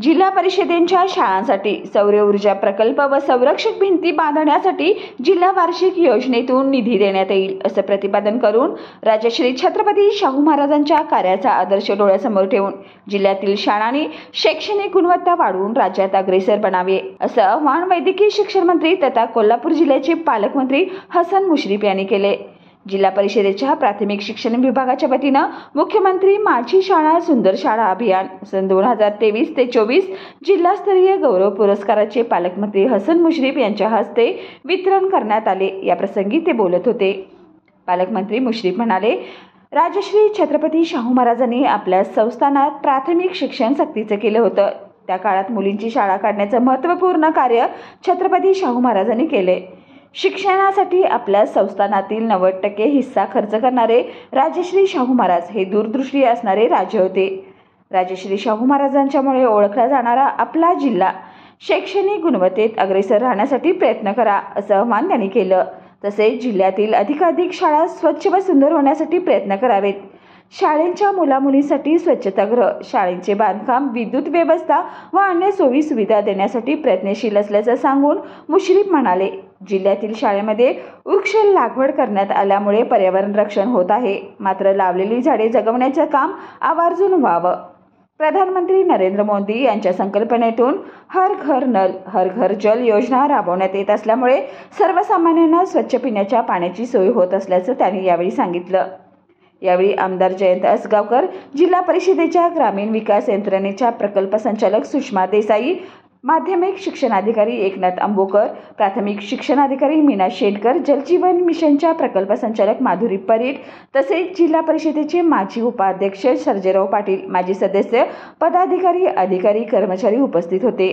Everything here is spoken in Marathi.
जिल्हा परिषदेच्या शाळांसाठी सौर ऊर्जा प्रकल्प व संरक्षक भिंती बांधण्यासाठी जिल्हा वार्षिक योजनेतून निधी देण्यात येईल असं प्रतिपादन करून राजश्री छत्रपती शाहू महाराजांच्या कार्याचा आदर्श डोळ्यासमोर ठेवून जिल्ह्यातील शाळांनी शैक्षणिक गुणवत्ता वाढवून राज्यात अग्रेसर बनावे असं आवाहन वैद्यकीय शिक्षण मंत्री तथा कोल्हापूर जिल्ह्याचे पालकमंत्री हसन मुश्रीफ यांनी केले। जिल्हा परिषदेच्या प्राथमिक शिक्षण विभागाच्या वतीनं मुख्यमंत्री माझी शाळा सुंदर शाळा अभियान सन 2023 ते 24 जिल्हास्तरीय गौरव पुरस्काराचे पालकमंत्री हसन मुश्रीफ यांच्या हस्ते वितरण करण्यात आले। या प्रसंगी ते बोलत होते। पालकमंत्री मुश्रीफ म्हणाले, राजश्री छत्रपती शाहू महाराजांनी आपल्या संस्थानात प्राथमिक शिक्षण सक्तीचं केलं होतं। त्या काळात मुलींची शाळा काढण्याचं महत्त्वपूर्ण कार्य छत्रपती शाहू महाराजांनी केले। शिक्षणासाठी आपल्या संस्थानातील 90% हिस्सा खर्च करणारे राजश्री शाहू महाराज हे दूरदृष्टी असणारे राजे होते। राजश्री शाहू महाराजांच्यामुळे ओळखला जाणारा आपला जिल्हा शैक्षणिक गुणवत्तेत अग्रेसर राहण्यासाठी प्रयत्न करा असं आवाहन त्यांनी केलं। तसेच जिल्ह्यातील अधिकाधिक शाळा स्वच्छ व सुंदर होण्यासाठी प्रयत्न करावेत। शाळेच्या मुलामुलींसाठी स्वच्छतागृह, शाळेचे बांधकाम, विद्युत व्यवस्था व अन्य सोयी सुविधा देण्यासाठी प्रयत्नशील असल्याचं सांगून मुश्रीफ म्हणाले, जिल्ह्यातील शाळेमध्ये वृक्ष लागवड करण्यात आल्यामुळे पर्यावरण रक्षण होत आहे। मात्र लावलेली झाडे जगवण्याचं काम आवर्जून व्हावं। प्रधानमंत्री नरेंद्र मोदी यांच्या संकल्पनेतून हर घर नल हर घर जल योजना राबवण्यात येत असल्यामुळे सर्वसामान्यांना स्वच्छ पिण्याच्या पाण्याची सोय होत असल्याचं त्यांनी यावेळी सांगितलं। यावेळी आमदार जयंत असगावकर, जिल्हा परिषदेच्या ग्रामीण विकास यंत्रणेच्या प्रकल्प संचालक सुषमा देसाई, माध्यमिक शिक्षणाधिकारी एकनाथ अंबोकर, प्राथमिक शिक्षणाधिकारी मीना शेटकर, जलजीवन मिशनच्या प्रकल्प संचालक माधुरी परीट तसेच जिल्हा परिषदेचे माजी उपाध्यक्ष सर्जेराव पाटील, माजी सदस्य, पदाधिकारी, अधिकारी, कर्मचारी उपस्थित होते।